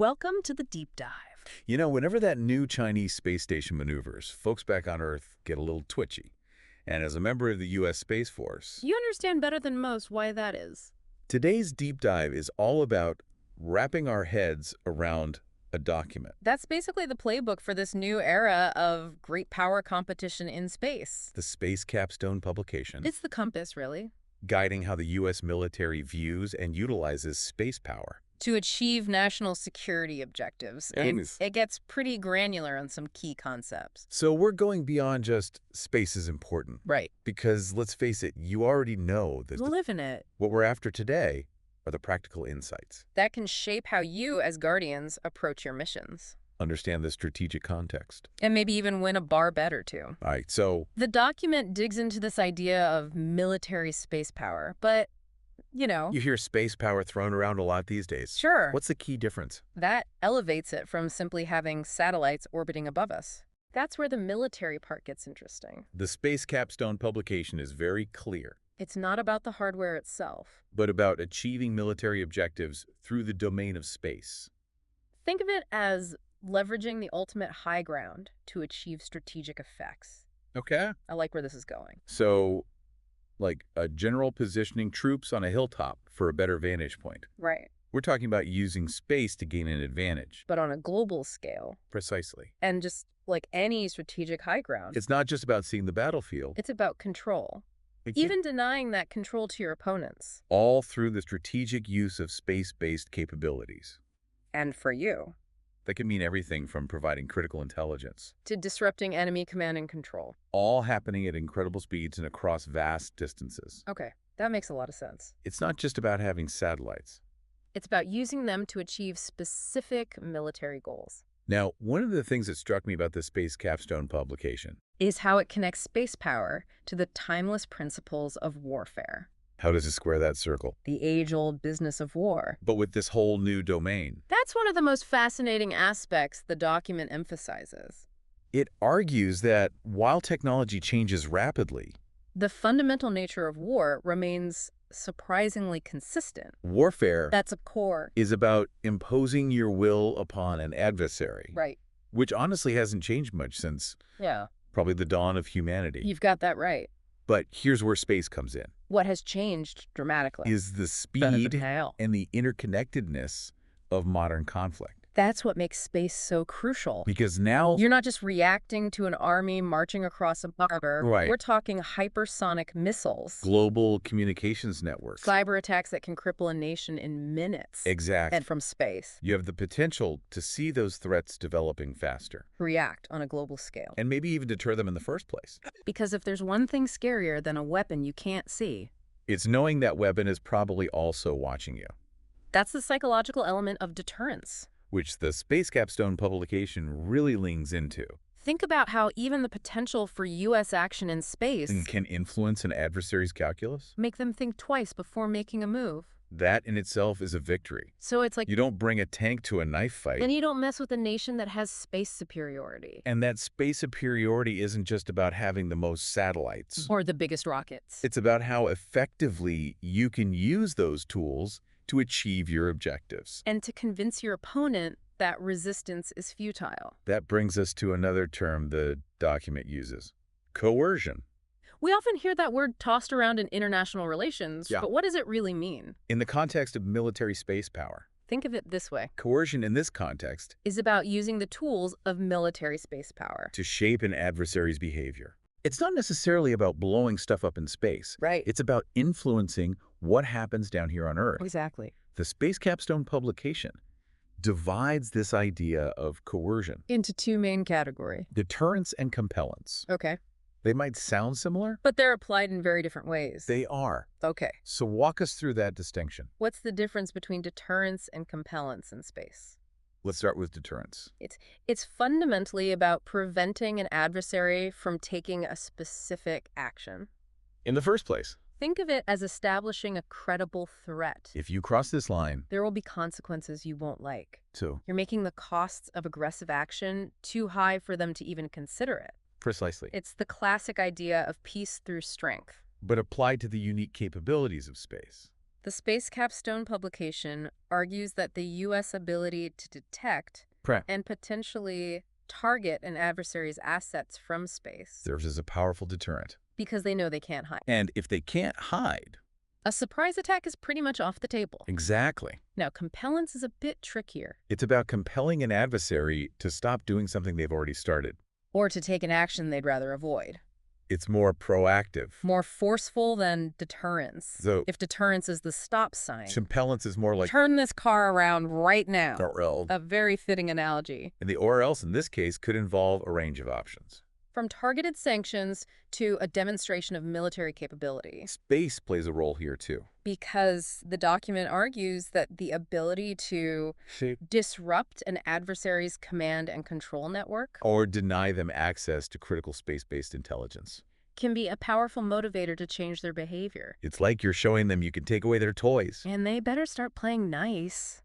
Welcome to the deep dive. You know, whenever that new Chinese space station maneuvers, folks back on Earth get a little twitchy. And as a member of the U.S. Space Force, You understand better than most why that is. today's deep dive is all about wrapping our heads around a document. That's basically the playbook for this new era of great power competition in space. The Space Capstone Publication, It's the compass, really, guiding how the U.S. military views and utilizes space power. to achieve national security objectives. It gets pretty granular on some key concepts. So we're going beyond just space is important. Right. Because let's face it, you already know that We'll live in it. what we're after today are the practical insights. That can shape how you, as Guardians, approach your missions. Understand the strategic context. And maybe even win a bar bet or two. All right, so The document digs into this idea of military space power, but, you hear space power thrown around a lot these days. sure, What's the key difference? that elevates it from simply having satellites orbiting above us. That's where the military part gets interesting. The Space Capstone Publication is very clear, It's not about the hardware itself. but about achieving military objectives through the domain of space. Think of it as leveraging the ultimate high ground to achieve strategic effects. Okay. I like where this is going. So, like a general positioning troops on a hilltop for a better vantage point. Right. We're talking about using space to gain an advantage. But on a global scale, Precisely. and just like any strategic high ground, It's not just about seeing the battlefield. it's about control. Even denying that control to your opponents. all through the strategic use of space-based capabilities. And for you. That can mean everything from providing critical intelligence, To disrupting enemy command and control. all happening at incredible speeds and across vast distances. Okay, that makes a lot of sense. It's not just about having satellites. It's about using them to achieve specific military goals. Now, one of the things that struck me about the Space Capstone Publication, Is how it connects space power to the timeless principles of warfare. how does it square that circle? The age-old business of war. But with this whole new domain, That's one of the most fascinating aspects the document emphasizes. it argues that while technology changes rapidly, The fundamental nature of war remains surprisingly consistent. warfare That's a core. is about imposing your will upon an adversary, Right. which honestly hasn't changed much since Yeah. probably the dawn of humanity. You've got that right. But here's where space comes in, What has changed dramatically? is the Better speed than hell. and the interconnectedness of modern conflict. That's what makes space so crucial. Because now, You're not just reacting to an army marching across a border. Right. We're talking hypersonic missiles. global communications networks. Cyber attacks that can cripple a nation in minutes. Exactly. And from space. You have the potential to see those threats developing faster, React on a global scale. and maybe even deter them in the first place. Because if there's one thing scarier than a weapon you can't see, It's knowing that weapon is probably also watching you, that's the psychological element of deterrence. which the Space Capstone Publication really leans into Think about how even the potential for U.S. action in space and can influence an adversary's calculus. make them think twice before making a move. That in itself is a victory. So it's like, You don't bring a tank to a knife fight. and you don't mess with a nation that has space superiority. And that space superiority isn't just about having the most satellites. Or the biggest rockets. It's about how effectively you can use those tools to achieve your objectives. And to convince your opponent that resistance is futile. That brings us to another term the document uses: coercion. We often hear that word tossed around in international relations, Yeah. but what does it really mean? In the context of military space power, Think of it this way. coercion in this context Is about using the tools of military space power. to shape an adversary's behavior. It's not necessarily about blowing stuff up in space. Right. It's about influencing what happens down here on Earth. Exactly. The Space Capstone Publication divides this idea of coercion, Into two main categories. deterrence and compellence. Okay. They might sound similar. But they're applied in very different ways. They are. Okay. So walk us through that distinction. What's the difference between deterrence and compellence in space? Let's start with deterrence. It's fundamentally about preventing an adversary from taking a specific action. In the first place, Think of it as establishing a credible threat. if you cross this line, There will be consequences you won't like. so You're making the costs of aggressive action too high for them to even consider it. precisely, It's the classic idea of peace through strength. but applied to the unique capabilities of space. The Space Capstone Publication argues that the U.S. ability to detect and potentially target an adversary's assets from space serves as a powerful deterrent. because they know they can't hide. And if they can't hide... A surprise attack is pretty much off the table. Exactly. Now, compellence is a bit trickier. It's about compelling an adversary to stop doing something they've already started. Or to take an action they'd rather avoid. It's more proactive. More forceful than deterrence. So, if deterrence is the stop sign. compellence is more like... Turn this car around right now. Or else. A very fitting analogy. And the or else in this case could involve a range of options. From targeted sanctions to a demonstration of military capability. Space plays a role here too. Because the document argues that the ability to disrupt an adversary's command and control network or deny them access to critical space-based intelligence can be a powerful motivator to change their behavior. It's like you're showing them you can take away their toys. And they better start playing nice.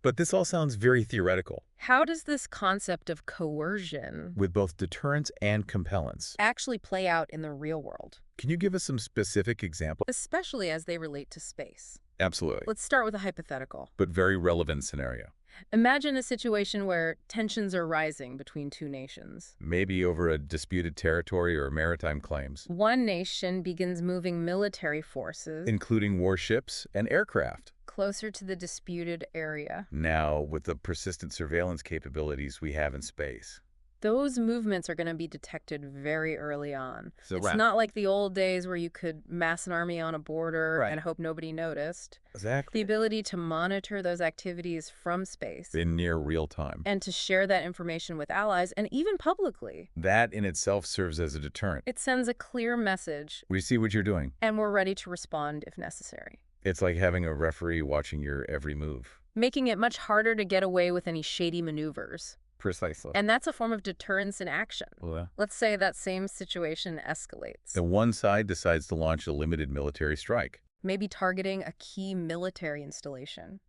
But this all sounds very theoretical. How does this concept of coercion, with both deterrence and compellence, actually play out in the real world? Can you give us some specific examples? Especially as they relate to space. Absolutely. Let's start with a hypothetical. But very relevant scenario. Imagine a situation where tensions are rising between two nations. Maybe over a disputed territory or maritime claims. One nation begins moving military forces, including warships and aircraft, closer to the disputed area. Now, with the persistent surveillance capabilities we have in space. Those movements are going to be detected very early on. So it's not like the old days where you could mass an army on a border Right. and hope nobody noticed. Exactly. The ability to monitor those activities from space. In near real time. And to share that information with allies and even publicly. That in itself serves as a deterrent. It sends a clear message. We see what you're doing. And we're ready to respond if necessary. It's like having a referee watching your every move. Making it much harder to get away with any shady maneuvers. Precisely. And that's a form of deterrence in action. Well, Let's say that same situation escalates. the one side decides to launch a limited military strike. Maybe targeting a key military installation.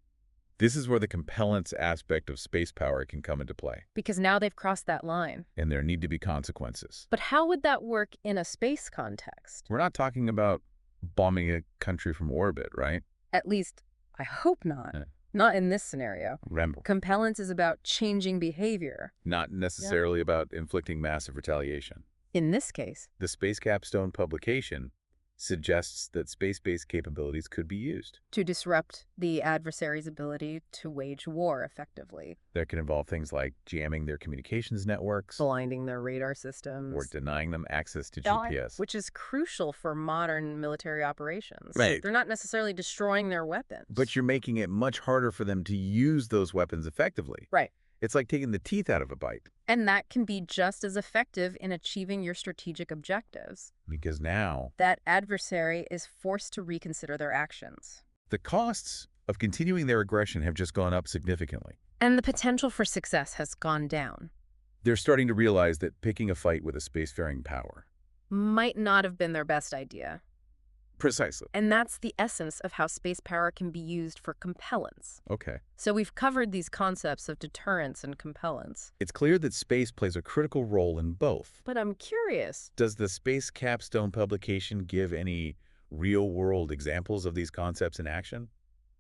This is where the compellence aspect of space power can come into play. Because now they've crossed that line. And there need to be consequences. But how would that work in a space context? We're not talking about bombing a country from orbit, right? At least, I hope not. Not in this scenario. Remember. Compellence is about changing behavior. Not necessarily about inflicting massive retaliation. In this case, The Space Capstone Publication suggests that space-based capabilities could be used. to disrupt the adversary's ability to wage war effectively. That can involve things like jamming their communications networks Blinding their radar systems. or denying them access to GPS. Which is crucial for modern military operations. Right. They're not necessarily destroying their weapons. But you're making it much harder for them to use those weapons effectively. Right. It's like taking the teeth out of a bite. And that can be just as effective in achieving your strategic objectives. Because now, That adversary is forced to reconsider their actions. the costs of continuing their aggression have just gone up significantly. And the potential for success has gone down. They're starting to realize that picking a fight with a spacefaring power. Might not have been their best idea. Precisely. And that's the essence of how space power can be used for compellence. Okay. So we've covered these concepts of deterrence and compellence. It's clear that space plays a critical role in both. But I'm curious. Does the Space Capstone Publication give any real-world examples of these concepts in action?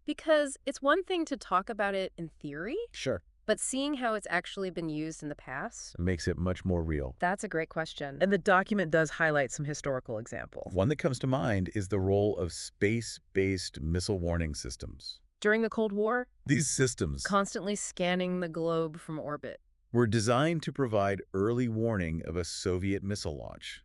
Because it's one thing to talk about it in theory, Sure. but seeing how it's actually been used in the past, It makes it much more real. that's a great question. And the document does highlight some historical examples. One that comes to mind is the role of space-based missile warning systems. During the Cold War, These systems constantly scanning the globe from orbit. were designed to provide early warning of a Soviet missile launch.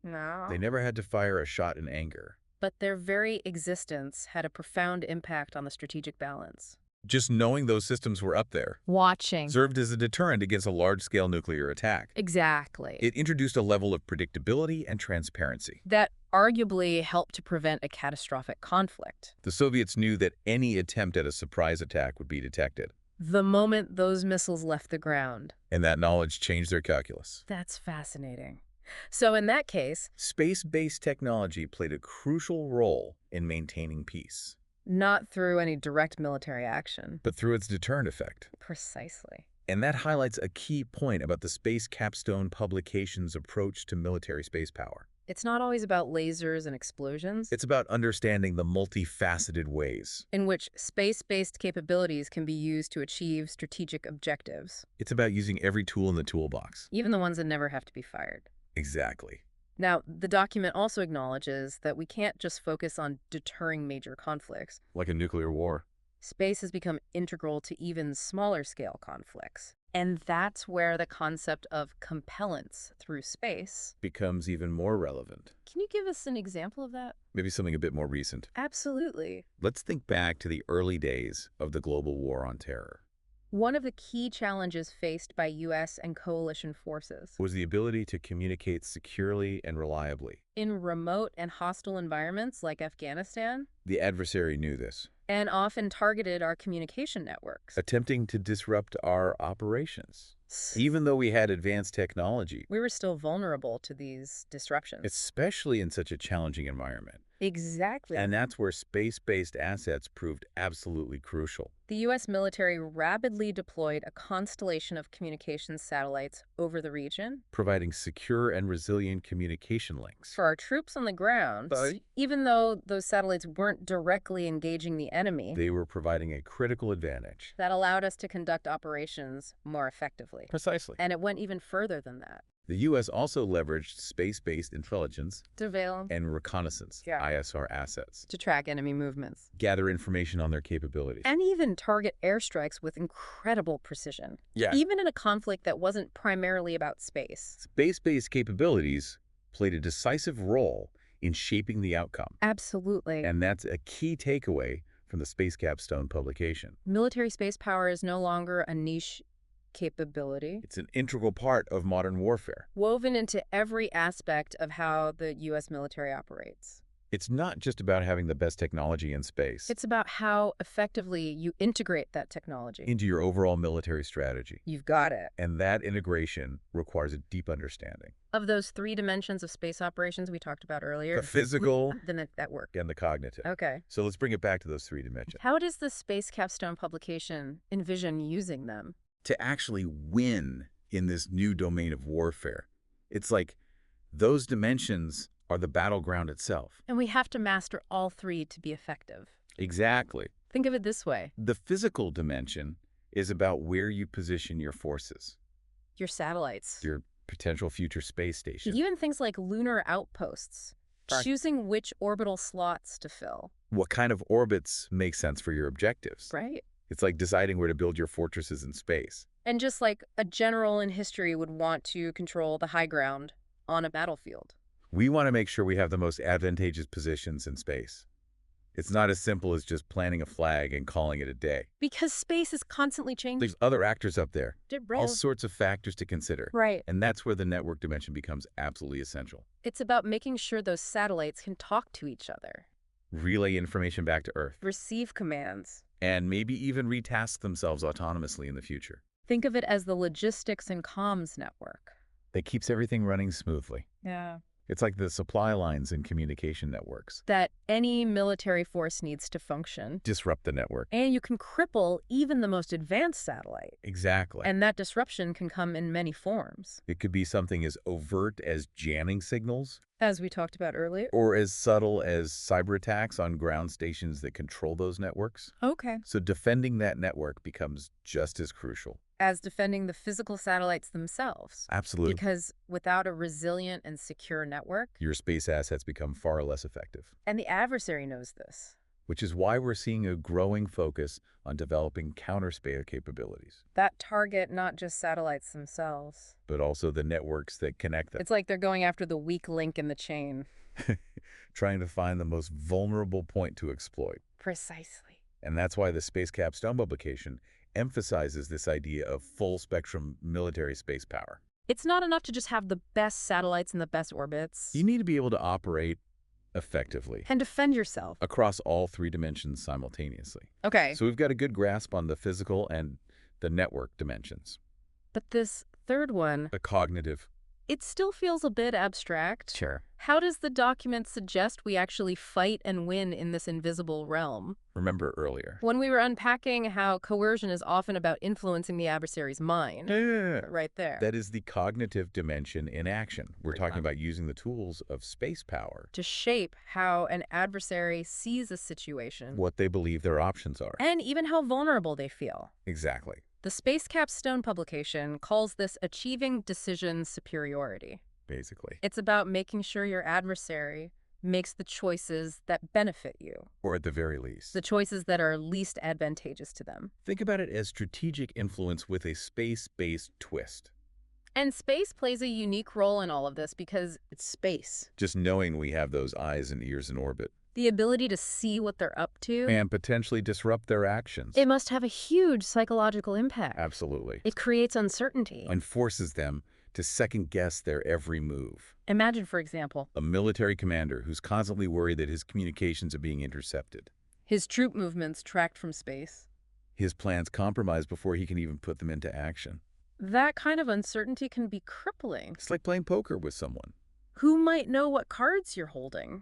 No. They never had to fire a shot in anger. But their very existence had a profound impact on the strategic balance. Just knowing those systems were up there Watching. served as a deterrent against a large-scale nuclear attack. Exactly. It introduced a level of predictability and transparency. That arguably helped to prevent a catastrophic conflict. The Soviets knew that any attempt at a surprise attack would be detected, The moment those missiles left the ground. and that knowledge changed their calculus. That's fascinating. So in that case, Space-based technology played a crucial role in maintaining peace, not through any direct military action. but through its deterrent effect. Precisely. And that highlights a key point about the Space Capstone Publication's approach to military space power. It's not always about lasers and explosions. It's about understanding the multifaceted ways in which space-based capabilities can be used to achieve strategic objectives. It's about using every tool in the toolbox. Even the ones that never have to be fired. Exactly. Now, the document also acknowledges that we can't just focus on deterring major conflicts. Like a nuclear war. Space has become integral to even smaller-scale conflicts. And that's where the concept of compellence through space becomes even more relevant. Can you give us an example of that? Maybe something a bit more recent. Absolutely. Let's think back to the early days of the global war on terror. One of the key challenges faced by U.S. and coalition forces was the ability to communicate securely and reliably. In remote and hostile environments like Afghanistan, the adversary knew this. And often targeted our communication networks. Attempting to disrupt our operations. Even though we had advanced technology, we were still vulnerable to these disruptions. Especially in such a challenging environment. Exactly. And that's where space-based assets proved absolutely crucial. The U.S. military rapidly deployed a constellation of communications satellites over the region, providing secure and resilient communication links for our troops on the ground. Even though those satellites weren't directly engaging the enemy, they were providing a critical advantage that allowed us to conduct operations more effectively. Precisely. And it went even further than that. The U.S. also leveraged space-based intelligence surveillance and reconnaissance ISR assets to track enemy movements, gather information on their capabilities, and even target airstrikes with incredible precision. Even in a conflict that wasn't primarily about space. Space-based capabilities played a decisive role in shaping the outcome. Absolutely. And that's a key takeaway from the Space Capstone publication. Military space power is no longer a niche capability. It's an integral part of modern warfare. Woven into every aspect of how the U.S. military operates. It's not just about having the best technology in space. It's about how effectively you integrate that technology into your overall military strategy. You've got it. And that integration requires a deep understanding of those 3 dimensions of space operations we talked about earlier. The physical, the network, and the cognitive. Okay. So let's bring it back to those 3 dimensions. How does the Space Capstone publication envision using them? To actually win in this new domain of warfare. It's like those dimensions are the battleground itself. And we have to master all 3 to be effective. Exactly. Think of it this way. The physical dimension is about where you position your forces. Your satellites. Your potential future space station. Even things like lunar outposts. Choosing which orbital slots to fill. What kind of orbits make sense for your objectives. Right. It's like deciding where to build your fortresses in space. And just like a general in history would want to control the high ground on a battlefield. We want to make sure we have the most advantageous positions in space. It's not as simple as just planting a flag and calling it a day. Because space is constantly changing. There's other actors up there. All sorts of factors to consider. Right. And that's where the network dimension becomes absolutely essential. It's about making sure those satellites can talk to each other. Relay information back to Earth. Receive commands. And maybe even retask themselves autonomously in the future. Think of it as the logistics and comms network. That keeps everything running smoothly. Yeah. It's like the supply lines in communication networks. That any military force needs to function. Disrupt the network. And you can cripple even the most advanced satellite. Exactly. And that disruption can come in many forms. It could be something as overt as jamming signals. As we talked about earlier. Or as subtle as cyber attacks on ground stations that control those networks. Okay. So defending that network becomes just as crucial. As defending the physical satellites themselves. Absolutely. Because without a resilient and secure network, your space assets become far less effective. And the adversary knows this. Which is why we're seeing a growing focus on developing counter-spare capabilities. That target not just satellites themselves, but also the networks that connect them. It's like they're going after the weak link in the chain. Trying to find the most vulnerable point to exploit. Precisely. And that's why the Space Capstone publication emphasizes this idea of full-spectrum military space power. It's not enough to just have the best satellites in the best orbits. You need to be able to operate effectively. And defend yourself. Across all 3 dimensions simultaneously. Okay. So we've got a good grasp on the physical and the network dimensions. But this third one, the cognitive It still feels a bit abstract. Sure. How does the document suggest we actually fight and win in this invisible realm? Remember earlier. When we were unpacking how coercion is often about influencing the adversary's mind. Yeah. Right there. That is the cognitive dimension in action. We're talking about using the tools of space power to shape how an adversary sees a situation. What they believe their options are. And even how vulnerable they feel. Exactly. The Space Capstone Publication calls this achieving decision superiority. Basically. It's about making sure your adversary makes the choices that benefit you. Or at the very least. The choices that are least advantageous to them. Think about it as strategic influence with a space-based twist. And space plays a unique role in all of this because It's space. Just knowing we have those eyes and ears in orbit. the ability to see what they're up to. And potentially disrupt their actions. It must have a huge psychological impact. Absolutely. It creates uncertainty. And forces them to second-guess their every move. Imagine, for example, A military commander who's constantly worried that his communications are being intercepted. his troop movements tracked from space. His plans compromised before he can even put them into action. That kind of uncertainty can be crippling. It's like playing poker with someone. Who might know what cards you're holding?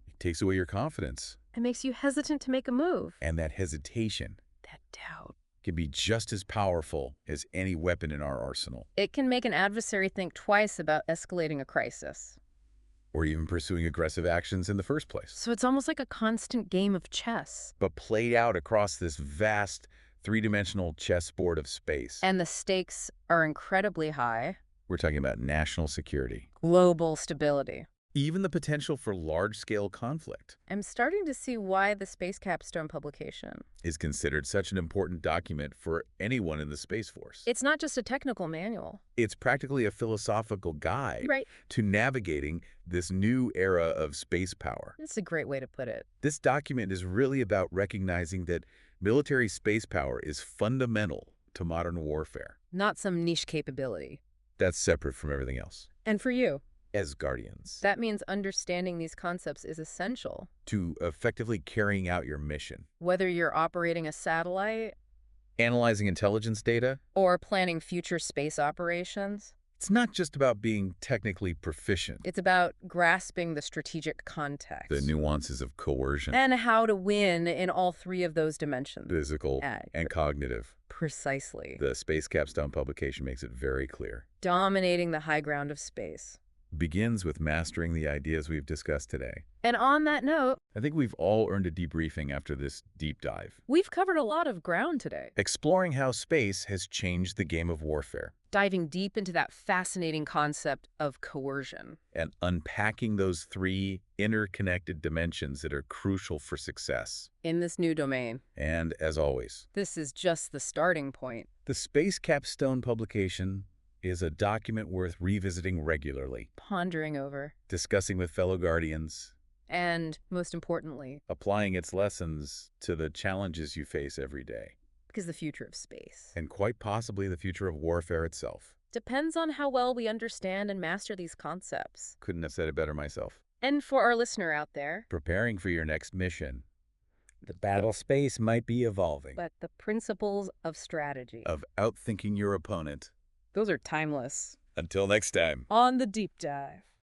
It takes away your confidence. It makes you hesitant to make a move. And that hesitation That doubt. can be just as powerful as any weapon in our arsenal. It can make an adversary think twice about escalating a crisis. Or even pursuing aggressive actions in the first place. So it's almost like a constant game of chess. But played out across this vast, three-dimensional chessboard of space. And the stakes are incredibly high. We're talking about national security. Global stability. Even the potential for large-scale conflict I'm starting to see why the Space Capstone Publication. is considered such an important document for anyone in the Space Force. It's not just a technical manual. It's practically a philosophical guide Right. to navigating this new era of space power. That's a great way to put it. This document is really about recognizing that military space power is fundamental to modern warfare. Not some niche capability. That's separate from everything else. And for you, As guardians, that means understanding these concepts is essential. to effectively carrying out your mission. Whether you're operating a satellite Analyzing intelligence data, or planning future space operations, it's not just about being technically proficient. it's about grasping the strategic context. The nuances of coercion, And how to win in all three of those dimensions. physical Accurate. and cognitive. Precisely. The Space Capstone Publication makes it very clear. Dominating the high ground of space. Begins with mastering the ideas we've discussed today. And on that note, I think we've all earned a debriefing after this deep dive. we've covered a lot of ground today. Exploring how space has changed the game of warfare. Diving deep into that fascinating concept of coercion. And unpacking those three interconnected dimensions that are crucial for success. In this new domain. And as always, This is just the starting point. the Space Capstone Publication is a document worth revisiting regularly, Pondering over. discussing with fellow guardians, And, most importantly, applying its lessons to the challenges you face every day, because the future of space and quite possibly the future of warfare itself. depends on how well we understand and master these concepts. Couldn't have said it better myself. And for our listener out there, Preparing for your next mission. The battle space might be evolving. but the principles of strategy, Of outthinking your opponent. those are timeless. Until next time. On the deep dive.